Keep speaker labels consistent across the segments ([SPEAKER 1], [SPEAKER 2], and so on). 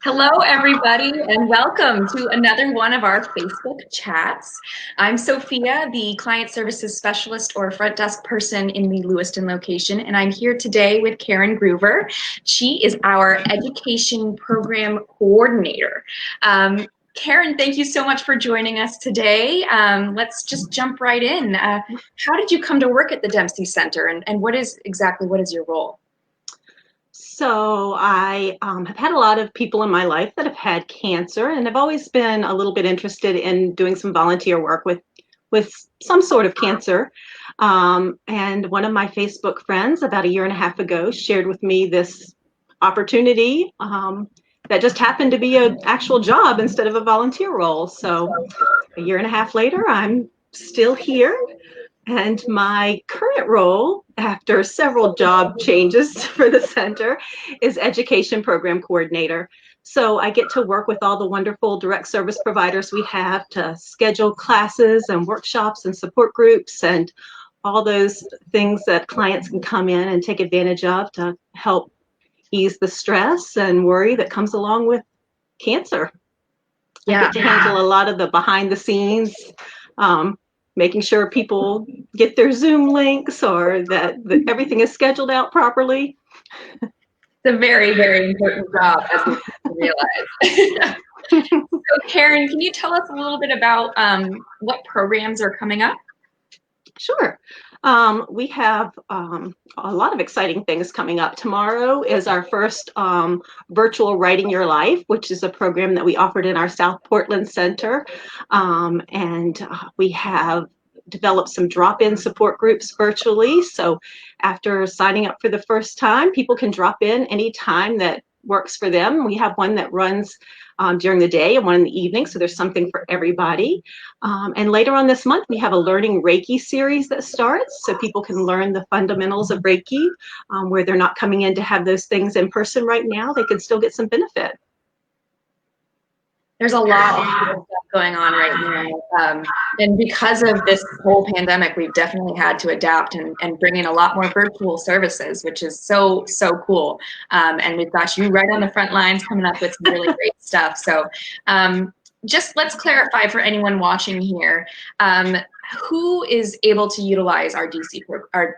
[SPEAKER 1] Hello, everybody, and welcome to another one of our Facebook chats. I'm Sophia, the Client Services Specialist or Front Desk person in the Lewiston location, and I'm here today with Karen Groover. She is our Education Program Coordinator. Karen, thank you so much for joining us today. Let's just jump right in. How did you come to work at the Dempsey Center, and what is your role?
[SPEAKER 2] So I have had a lot of people in my life that have had cancer, and I've always been a little bit interested in doing some volunteer work with some sort of cancer. And one of my Facebook friends about a year and a half ago shared with me this opportunity that just happened to be an actual job instead of a volunteer role. So a year and a half later, I'm still here. And my current role, after several job changes for the center, is Education Program Coordinator. So I get to work with all the wonderful direct service providers we have to schedule classes and workshops and support groups and all those things that clients can come in and take advantage of to help ease the stress and worry that comes along with cancer. I get to handle a lot of the behind the scenes, making sure people get their Zoom links or that everything is scheduled out properly.
[SPEAKER 1] It's a very, very important job, as we realize. So, Karen, can you tell us a little bit about what programs are coming up?
[SPEAKER 2] Sure. We have a lot of exciting things coming up. Tomorrow is our first virtual Writing Your Life, which is a program that we offered in our South Portland Center. And we have developed some drop-in support groups virtually. So after signing up for the first time, people can drop in any time that works for them. We have one that runs during the day and one in the evening, so there's something for everybody. And later on this month, we have a Learning Reiki series that starts, so people can learn the fundamentals of Reiki, where they're not coming in to have those things in person right now. They can still get some benefit.
[SPEAKER 1] There's a lot of stuff going on right now. And because of this whole pandemic, we've definitely had to adapt and bring in a lot more virtual services, which is so, so cool. And we've got you right on the front lines coming up with some really great stuff. So just let's clarify for anyone watching here, who is able to utilize our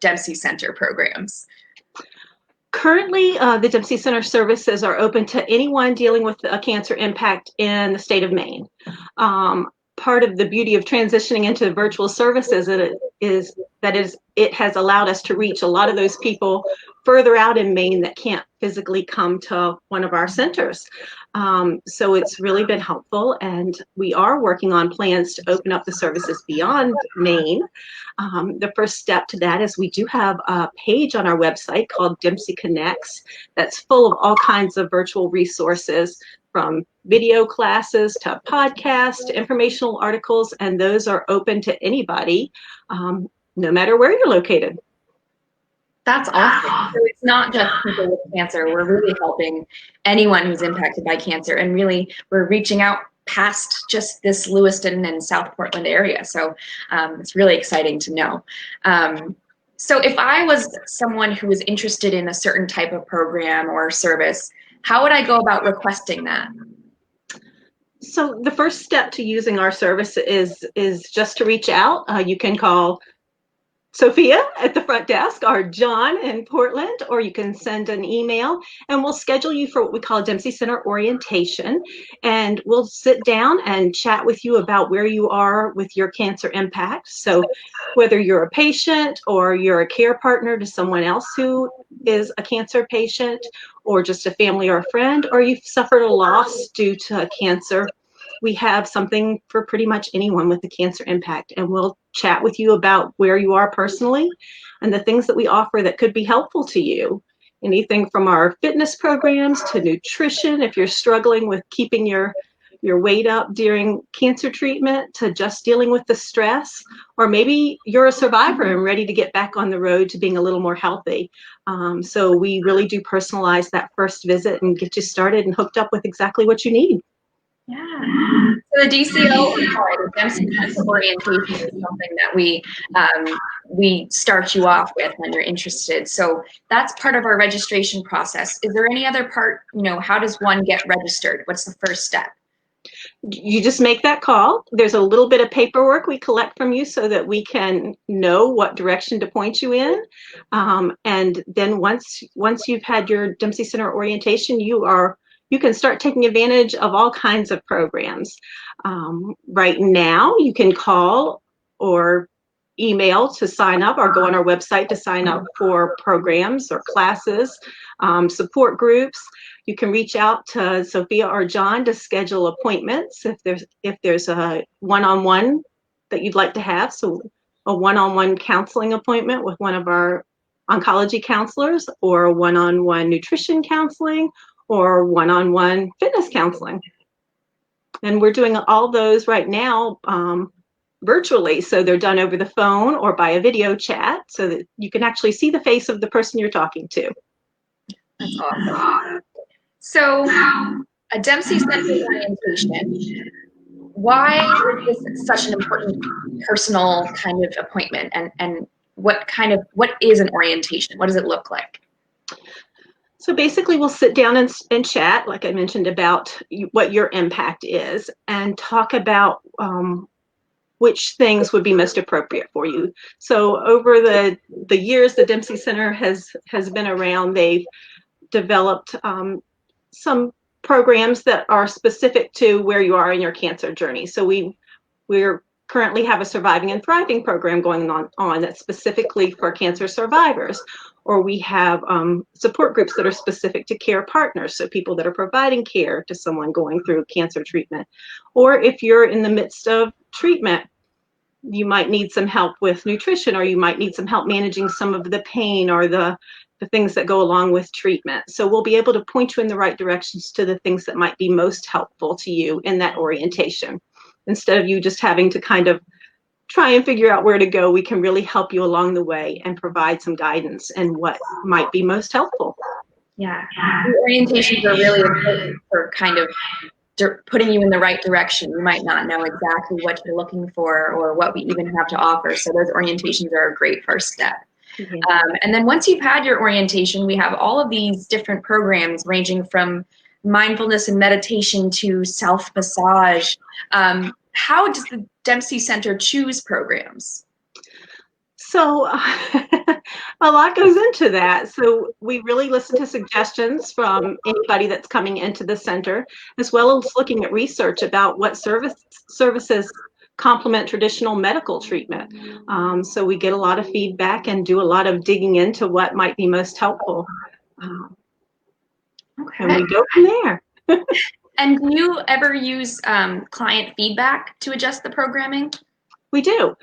[SPEAKER 1] Dempsey Center programs?
[SPEAKER 2] Currently, the Dempsey Center services are open to anyone dealing with a cancer impact in the state of Maine. Part of the beauty of transitioning into virtual services is it has allowed us to reach a lot of those people further out in Maine that can't physically come to one of our centers. So it's really been helpful, and we are working on plans to open up the services beyond Maine. The first step to that is we do have a page on our website called Dempsey Connects that's full of all kinds of virtual resources, from video classes to podcasts to informational articles, and those are open to anybody, no matter where you're located.
[SPEAKER 1] That's awesome. So it's not just people with cancer. We're really helping anyone who's impacted by cancer, and really we're reaching out past just this Lewiston and South Portland area. So it's really exciting to know. So if I was someone who was interested in a certain type of program or service, how would I go about requesting that?
[SPEAKER 2] So the first step to using our service is just to reach out. You can call Sophia at the front desk, or John in Portland, or you can send an email, and we'll schedule you for what we call a Dempsey Center orientation, and we'll sit down and chat with you about where you are with your cancer impact. So whether you're a patient or you're a care partner to someone else who is a cancer patient, or just a family or a friend, or you've suffered a loss due to cancer, we have something for pretty much anyone with a cancer impact, and we'll chat with you about where you are personally and the things that we offer that could be helpful to you. Anything from our fitness programs to nutrition, if you're struggling with keeping your weight up during cancer treatment, to just dealing with the stress, or maybe you're a survivor and ready to get back on the road to being a little more healthy. So we really do personalize that first visit and get you started and hooked up with exactly what you need.
[SPEAKER 1] Yeah. So the DCO, sorry, the Dempsey Center orientation is something that we start you off with when you're interested. So that's part of our registration process. Is there any other part, how does one get registered? What's the first step?
[SPEAKER 2] You just make that call. There's a little bit of paperwork we collect from you so that we can know what direction to point you in. And then once you've had your Dempsey Center orientation, you can start taking advantage of all kinds of programs. Right now, you can call or email to sign up, or go on our website to sign up for programs or classes, support groups. You can reach out to Sophia or John to schedule appointments if there's a one-on-one that you'd like to have. So a one-on-one counseling appointment with one of our oncology counselors, or a one-on-one nutrition counseling, or one-on-one fitness counseling. And we're doing all those right now virtually. So they're done over the phone or by a video chat so that you can actually see the face of the person you're talking to.
[SPEAKER 1] That's awesome. So a Dempsey Center orientation, why is this such an important personal kind of appointment? And what is an orientation? What does it look like?
[SPEAKER 2] So basically, we'll sit down and chat, like I mentioned, about what your impact is, and talk about which things would be most appropriate for you. So over the years the Dempsey Center has been around, they've developed some programs that are specific to where you are in your cancer journey. So we're currently have a Surviving and Thriving program going on that's specifically for cancer survivors. Or we have support groups that are specific to care partners, so people that are providing care to someone going through cancer treatment. Or if you're in the midst of treatment, you might need some help with nutrition, or you might need some help managing some of the pain or the things that go along with treatment. So we'll be able to point you in the right directions to the things that might be most helpful to you in that orientation. Instead of you just having to kind of try and figure out where to go, we can really help you along the way and provide some guidance and what might be most helpful.
[SPEAKER 1] Yeah, the orientations are really important for kind of putting you in the right direction. You might not know exactly what you're looking for or what we even have to offer. So those orientations are a great first step. And then once you've had your orientation, we have all of these different programs ranging from mindfulness and meditation to self-massage. How does the Dempsey Center choose programs?
[SPEAKER 2] So a lot goes into that. So we really listen to suggestions from anybody that's coming into the center, as well as looking at research about what services complement traditional medical treatment. So we get a lot of feedback and do a lot of digging into what might be most helpful.
[SPEAKER 1] Okay.
[SPEAKER 2] And we go from there.
[SPEAKER 1] And do you ever use client feedback to adjust the programming?
[SPEAKER 2] We do.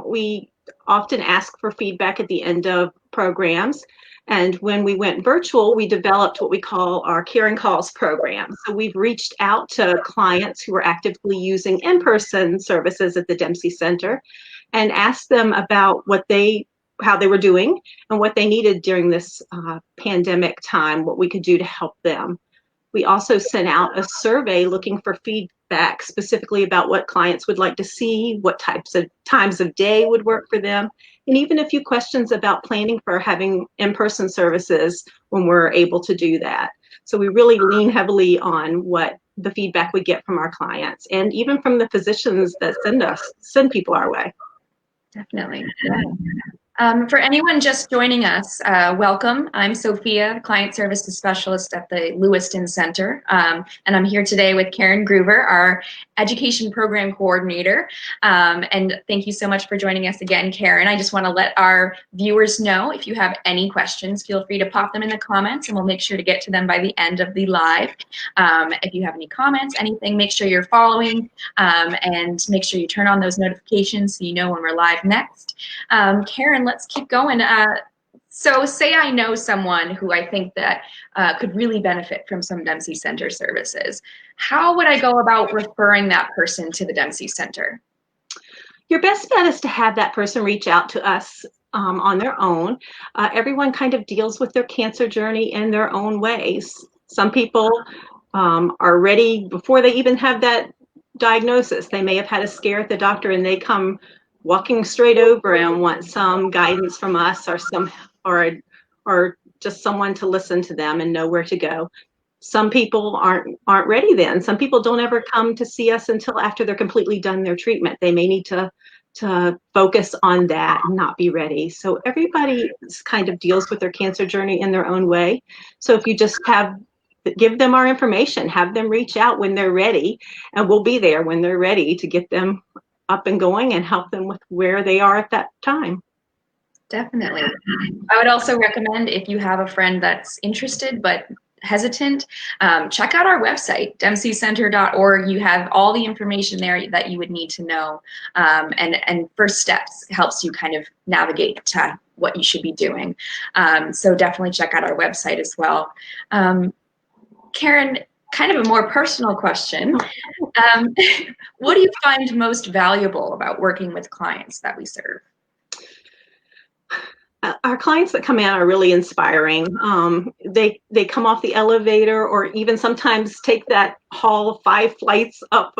[SPEAKER 2] We often ask for feedback at the end of programs. And when we went virtual, we developed what we call our Caring Calls program. So we've reached out to clients who are actively using in-person services at the Dempsey Center and asked them about how they were doing and what they needed during this pandemic time, what we could do to help them. We also sent out a survey looking for feedback specifically about what clients would like to see, what times of day would work for them, and even a few questions about planning for having in-person services when we're able to do that. So we really lean heavily on what the feedback we get from our clients, and even from the physicians that send people our way.
[SPEAKER 1] Definitely. Yeah. For anyone just joining us, welcome. I'm Sophia, Client Services Specialist at the Lewiston Center, and I'm here today with Karen Groover, our Education Program Coordinator. And thank you so much for joining us again, Karen. I just want to let our viewers know if you have any questions, feel free to pop them in the comments, and we'll make sure to get to them by the end of the live. If you have any comments, anything, make sure you're following, and make sure you turn on those notifications so you know when we're live next. Karen, let's keep going. So say I know someone who I think that could really benefit from some Dempsey Center services. How would I go about referring that person to the Dempsey Center?
[SPEAKER 2] Your best bet is to have that person reach out to us on their own. Everyone kind of deals with their cancer journey in their own ways. Some people are ready before they even have that diagnosis. They may have had a scare at the doctor and they come walking straight over and want some guidance from us or just someone to listen to them and know where to go. Some people aren't ready then. Some people don't ever come to see us until after they're completely done their treatment. They may need to focus on that and not be ready. So everybody kind of deals with their cancer journey in their own way. So if you just give them our information, have them reach out when they're ready, and we'll be there when they're ready to get them up and going and help them with where they are at that time.
[SPEAKER 1] Definitely. I would also recommend, if you have a friend that's interested but hesitant, check out our website, dempseycenter.org. You have all the information there that you would need to know. And first steps helps you kind of navigate to what you should be doing. So definitely check out our website as well. Karen, kind of a more personal question. What do you find most valuable about working with clients that we serve?
[SPEAKER 2] Our clients that come in are really inspiring. They come off the elevator or even sometimes take that hall 5 flights up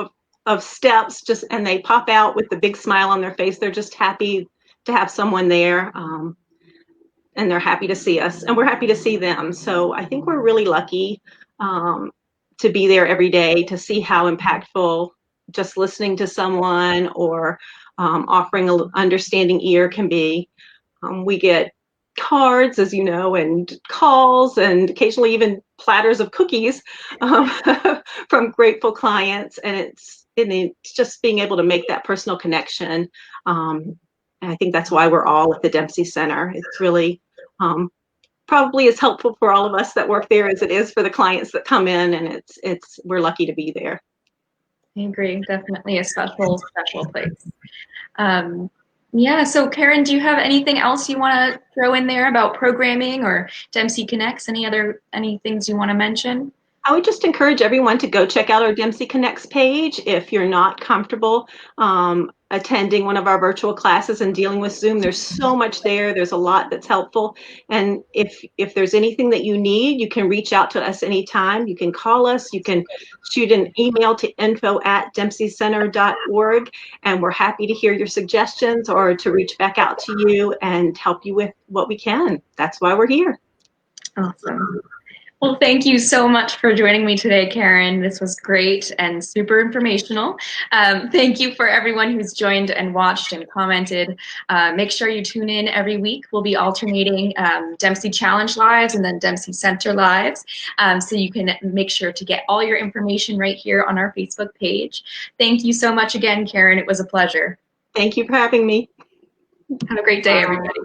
[SPEAKER 2] of steps and they pop out with a big smile on their face. They're just happy to have someone there, and they're happy to see us and we're happy to see them. So I think we're really lucky to be there every day, to see how impactful just listening to someone or offering an understanding ear can be. We get cards, as you know, and calls, and occasionally even platters of cookies from grateful clients. And it's just being able to make that personal connection. And I think that's why we're all at the Dempsey Center. It's really probably as helpful for all of us that work there as it is for the clients that come in. And we're lucky to be there.
[SPEAKER 1] I agree. Definitely a special place. Yeah, so Karen, do you have anything else you want to throw in there about programming or Dempsey Connects? Any things you want to mention?
[SPEAKER 2] I would just encourage everyone to go check out our Dempsey Connects page if you're not comfortable attending one of our virtual classes and dealing with Zoom. There's so much there. There's a lot that's helpful. And if there's anything that you need, you can reach out to us anytime. You can call us. You can shoot an email to info@dempseycenter.org, and we're happy to hear your suggestions or to reach back out to you and help you with what we can. That's why we're here.
[SPEAKER 1] Awesome. Well, thank you so much for joining me today, Karen. This was great and super informational. Thank you for everyone who's joined and watched and commented. Make sure you tune in every week. We'll be alternating Dempsey Challenge Lives and then Dempsey Center Lives. So you can make sure to get all your information right here on our Facebook page. Thank you so much again, Karen. It was a pleasure.
[SPEAKER 2] Thank you for having me.
[SPEAKER 1] Have a great day, everybody.